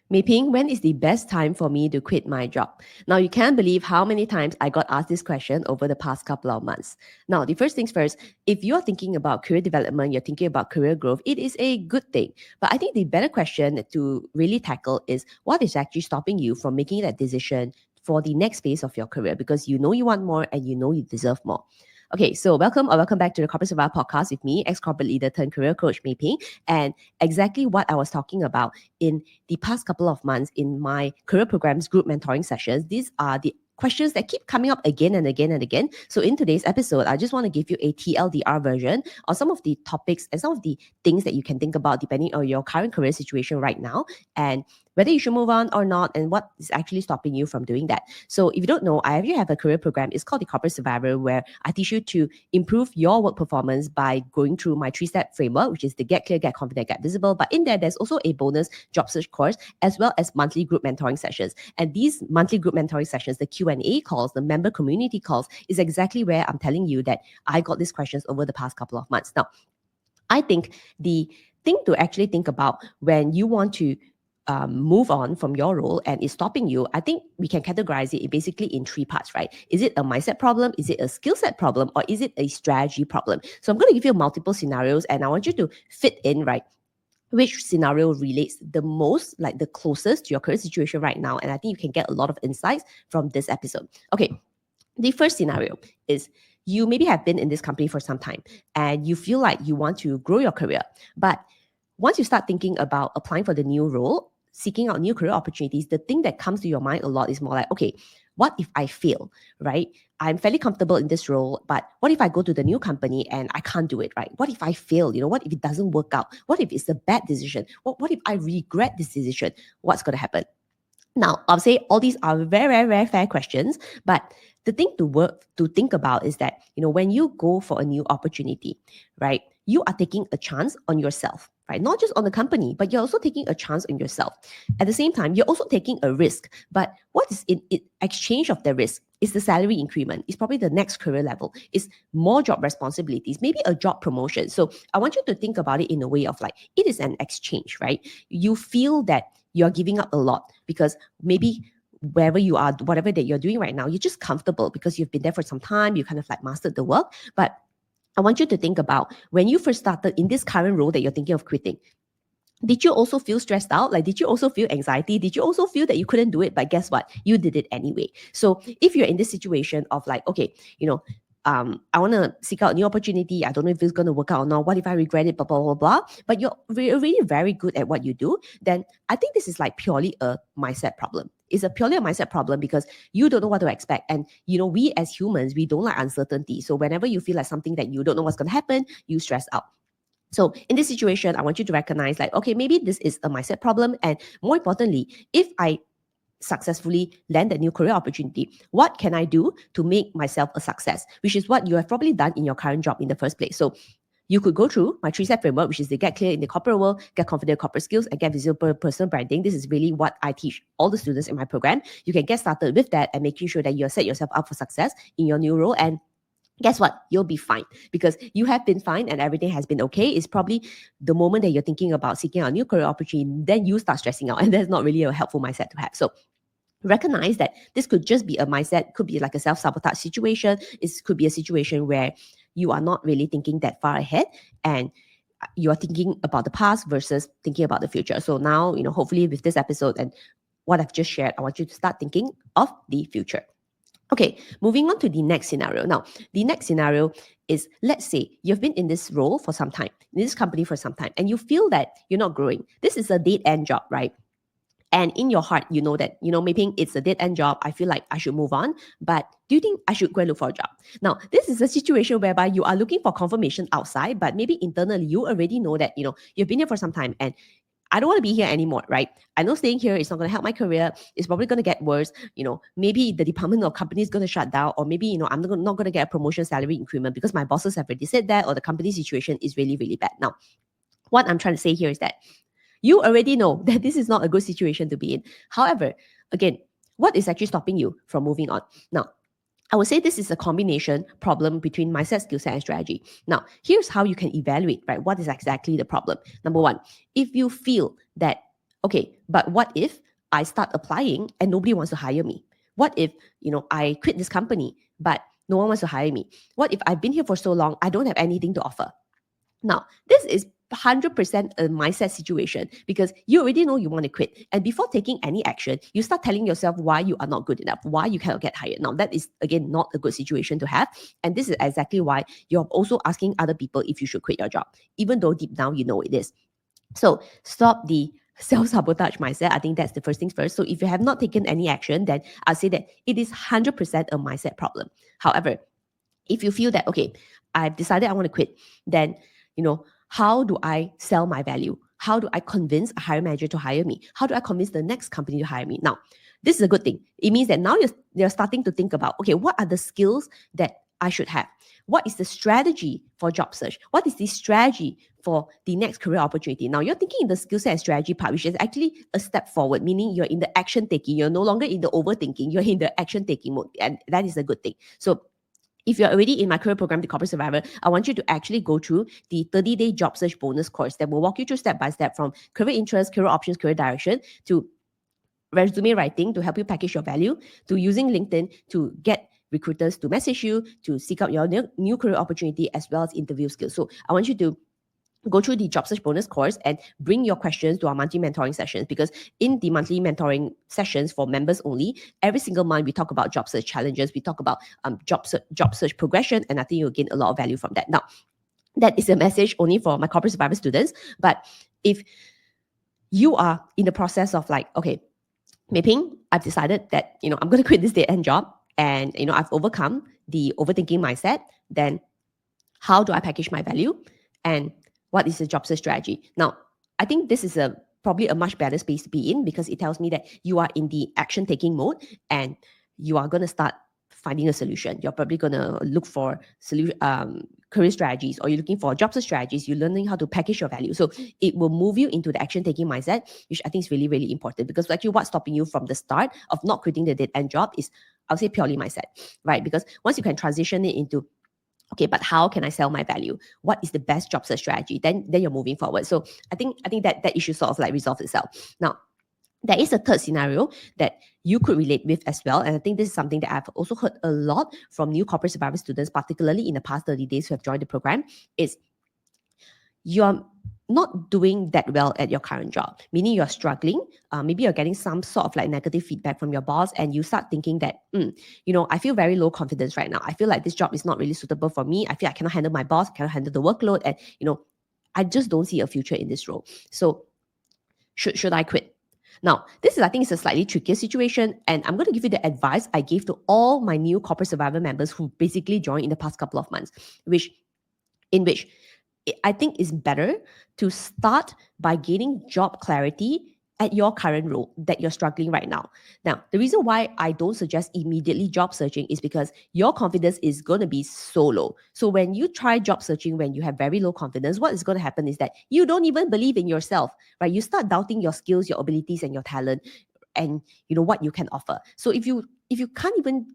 Mei Ping, when is the best time for me to quit my job? Now, you can't believe how many times I got asked this question over the past couple of months. Now, the first things first, if you're thinking about career development, you're thinking about career growth, it is a good thing. But I think the better question to really tackle is what is actually stopping you from making that decision for the next phase of your career, because you know you want more and you know you deserve more. Okay, so welcome back to the Corporate Survival Podcast with me, ex-corporate leader turned career coach Mei Ping, and exactly what I was talking about in the past couple of months in my career programs group mentoring sessions. These are the questions that keep coming up again and again and again. So in today's episode, I just want to give you a TLDR version of some of the topics and some of the things that you can think about depending on your current career situation right now, and whether you should move on or not, and what is actually stopping you from doing that. So if you don't know, I actually have a career program. It's called the Corporate Survivor, where I teach you to improve your work performance by going through my 3-step framework, which is the Get Clear, Get Confident, Get Visible. But in there, there's also a bonus job search course, as well as monthly group mentoring sessions. And these monthly group mentoring sessions, the Q&A calls, the member community calls, is exactly where I'm telling you that I got these questions over the past couple of months. Now, I think the thing to actually think about when you want to move on from your role and it's stopping you, I think we can categorize it basically in 3 parts, right? Is it a mindset problem? Is it a skill set problem? Or is it a strategy problem? So I'm going to give you multiple scenarios and I want you to fit in, right, which scenario relates the most, like the closest to your current situation right now. And I think you can get a lot of insights from this episode. Okay, the first scenario is you maybe have been in this company for some time and you feel like you want to grow your career. But once you start thinking about applying for the new role, seeking out new career opportunities, the thing that comes to your mind a lot is more like, okay, what if I fail, right? I'm fairly comfortable in this role, but what if I go to the new company and I can't do it, right? What if I fail? What if it doesn't work out? What if it's a bad decision? What if I regret this decision? What's going to happen? Now, I'll say all these are very, very, very fair questions, but the thing to think about is that, when you go for a new opportunity, right, you are taking a chance on yourself, right? Not just on the company, but you're also taking a chance on yourself. At the same time, you're also taking a risk. But what is in exchange of the risk is the salary increment. It's probably the next career level. It's more job responsibilities, maybe a job promotion. So I want you to think about it in a way of like, it is an exchange, right? You feel that you're giving up a lot because maybe wherever you are, whatever that you're doing right now, you're just comfortable because you've been there for some time, you kind of like mastered the work. But I want you to think about when you first started in this current role that you're thinking of quitting. Did you also feel stressed out? Like, did you also feel anxiety? Did you also feel that you couldn't do it? But guess what? You did it anyway. So if you're in this situation of like, okay, I want to seek out a new opportunity. I don't know if it's going to work out or not. What if I regret it? Blah, blah, blah, blah. But you're really very good at what you do. Then I think this is like purely a mindset problem. It's purely a mindset problem because you don't know what to expect. And, we as humans, we don't like uncertainty. So whenever you feel like something that you don't know what's going to happen, you stress out. So in this situation, I want you to recognize like, okay, maybe this is a mindset problem. And more importantly, if I successfully land a new career opportunity, what can I do to make myself a success? Which is what you have probably done in your current job in the first place. So you could go through my 3-step framework, which is the Get Clear in the Corporate World, Get Confident Corporate Skills, and Get Visible Personal Branding. This is really what I teach all the students in my program. You can get started with that and making sure that you set yourself up for success in your new role. And guess what? You'll be fine because you have been fine and everything has been okay. It's probably the moment that you're thinking about seeking out a new career opportunity, then you start stressing out. And that's not really a helpful mindset to have. So recognize that this could just be a mindset, could be like a self-sabotage situation. It could be a situation where you are not really thinking that far ahead and you are thinking about the past versus thinking about the future. So now, hopefully with this episode and what I've just shared, I want you to start thinking of the future. Okay, moving on to the next scenario. Now, the next scenario is, let's say you've been in this role for some time, in this company for some time, and you feel that you're not growing. This is a dead-end job, right? And in your heart, you know that, maybe it's a dead-end job. I feel like I should move on. But do you think I should go and look for a job? Now, this is a situation whereby you are looking for confirmation outside, but maybe internally you already know that, you've been here for some time and I don't want to be here anymore, right? I know staying here is not going to help my career. It's probably going to get worse. Maybe the department or company is going to shut down, or maybe, I'm not going to get a promotion, salary increment because my bosses have already said that, or the company situation is really, really bad. Now, what I'm trying to say here is that you already know that this is not a good situation to be in. However, again, what is actually stopping you from moving on? Now, I would say this is a combination problem between mindset, skill set, and strategy. Now, here's how you can evaluate, right? What is exactly the problem? Number one, if you feel that, okay, but what if I start applying and nobody wants to hire me? What if, I quit this company, but no one wants to hire me? What if I've been here for so long, I don't have anything to offer? Now, this is 100% a mindset situation because you already know you want to quit. And before taking any action, you start telling yourself why you are not good enough, why you cannot get hired. Now, that is, again, not a good situation to have. And this is exactly why you're also asking other people if you should quit your job, even though deep down you know it is. So stop the self-sabotage mindset. I think that's the first things first. So if you have not taken any action, then I'll say that it is 100% a mindset problem. However, if you feel that, okay, I've decided I want to quit, then, how do I sell my value? How do I convince a hiring manager to hire me? How do I convince the next company to hire me? Now, this is a good thing. It means that now you're starting to think about, okay, what are the skills that I should have? What is the strategy for job search? What is the strategy for the next career opportunity? Now, you're thinking in the skill set and strategy part, which is actually a step forward, meaning you're in the action taking. You're no longer in the overthinking. You're in the action taking mode. And that is a good thing. So if you're already in my career program, The Corporate Survivor, I want you to actually go through the 30-day job search bonus course that will walk you through step by step from career interest, career options, career direction to resume writing to help you package your value, to using LinkedIn to get recruiters to message you, to seek out your new career opportunity, as well as interview skills. So I want you to go through the job search bonus course and bring your questions to our monthly mentoring sessions, because in the monthly mentoring sessions for members only, every single month we talk about job search challenges, we talk about job search progression, and I think you'll gain a lot of value from that. Now, that is a message only for my Corporate Survivor students. But if you are in the process of like, okay, Mei Ping, I've decided that, I'm going to quit this dead-end job, and, I've overcome the overthinking mindset, then how do I package my value? And what is the job search strategy? Now, I think this is probably a much better space to be in, because it tells me that you are in the action-taking mode and you are going to start finding a solution. You're probably going to look for career strategies, or you're looking for job search strategies. You're learning how to package your value. So it will move you into the action-taking mindset, which I think is really, really important, because actually what's stopping you from the start of not quitting the dead-end job is, I'll say, purely mindset, right? Because once you can transition it into, okay, but how can I sell my value? What is the best job search strategy? Then you're moving forward. So I think that issue sort of like resolves itself. Now, there is a third scenario that you could relate with as well. And I think this is something that I've also heard a lot from new Corporate Survivor students, particularly in the past 30 days who have joined the program, is you're not doing that well at your current job, meaning you're struggling. Maybe you're getting some sort of like negative feedback from your boss, and you start thinking that, I feel very low confidence right now. I feel like this job is not really suitable for me. I feel I cannot handle my boss, cannot handle the workload, and I just don't see a future in this role. So should I quit? Now, this is, I think, it's a slightly trickier situation, and I'm going to give you the advice I gave to all my new Corporate Survivor members who basically joined in the past couple of months, in which I think it's better to start by gaining job clarity at your current role that you're struggling right now. Now, the reason why I don't suggest immediately job searching is because your confidence is going to be so low. So when you try job searching when you have very low confidence, what is going to happen is that you don't even believe in yourself, right? You start doubting your skills, your abilities, and your talent, and what you can offer. So if you can't even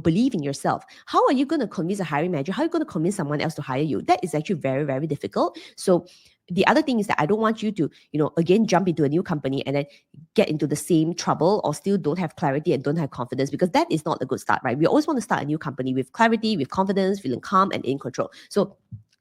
believe in yourself, how are you going to convince a hiring manager? How are you going to convince someone else to hire you? That is actually very, very difficult. So the other thing is that I don't want you to, again, jump into a new company and then get into the same trouble, or still don't have clarity and don't have confidence, because that is not a good start, right? We always want to start a new company with clarity, with confidence, feeling calm and in control. So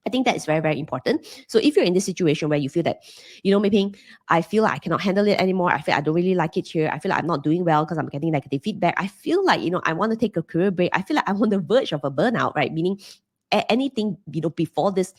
I think that is very, very important. So if you're in this situation where you feel that, Mei Ping, I feel like I cannot handle it anymore. I feel I don't really like it here. I feel like I'm not doing well because I'm getting negative feedback. I feel like, I want to take a career break. I feel like I'm on the verge of a burnout, right? Meaning anything, before this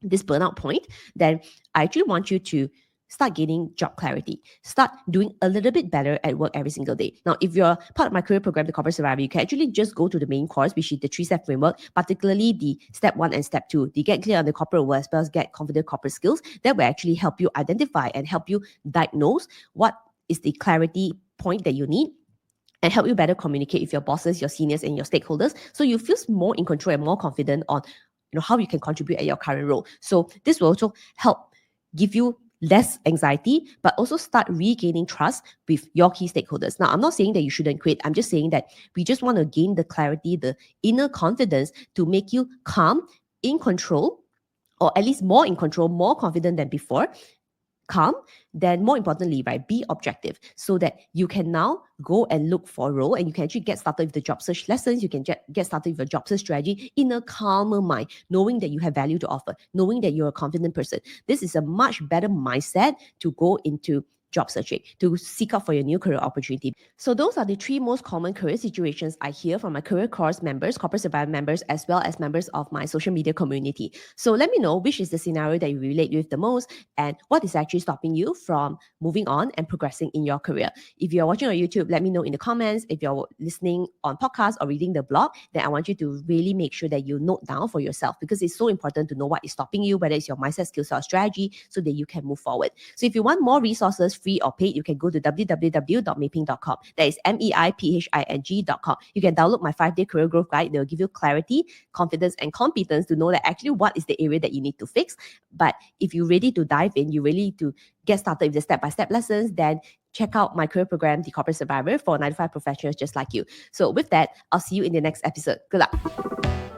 burnout point, then I actually want you to start gaining job clarity. Start doing a little bit better at work every single day. Now, if you're part of my career program, The Corporate Survivor, you can actually just go to the main course, which is the 3-step framework, particularly the step 1 and step 2. The get clear on the corporate world, as well as get confident corporate skills. That will actually help you identify and help you diagnose what is the clarity point that you need, and help you better communicate with your bosses, your seniors, and your stakeholders, so you feel more in control and more confident on how you can contribute at your current role. So this will also help give you less anxiety, but also start regaining trust with your key stakeholders. Now, I'm not saying that you shouldn't quit. I'm just saying that we just want to gain the clarity, the inner confidence to make you calm, in control, or at least more in control, more confident than before. Calm, then more importantly, right, be objective so that you can now go and look for a role and you can actually get started with the job search lessons. You can get started with a job search strategy in a calmer mind, knowing that you have value to offer, knowing that you're a confident person. This is a much better mindset to go into job searching, to seek out for your new career opportunity. So those are the three most common career situations I hear from my career course members, corporate survival members, as well as members of my social media community. So let me know which is the scenario that you relate with the most and what is actually stopping you from moving on and progressing in your career. If you're watching on YouTube, let me know in the comments. If you're listening on podcast or reading the blog, then I want you to really make sure that you note down for yourself, because it's so important to know what is stopping you, whether it's your mindset, skills, or strategy, so that you can move forward. So if you want more resources, free or paid, you can go to www.meiping.com. That is meiping.com. You can download my 5-day career growth guide. They'll give you clarity, confidence, and competence to know that actually what is the area that you need to fix. But if you're ready to dive in, you're ready to get started with the step-by-step lessons, then check out my career program, The Corporate Survivor, for 95 professionals just like you. So with that, I'll see you in the next episode. Good luck.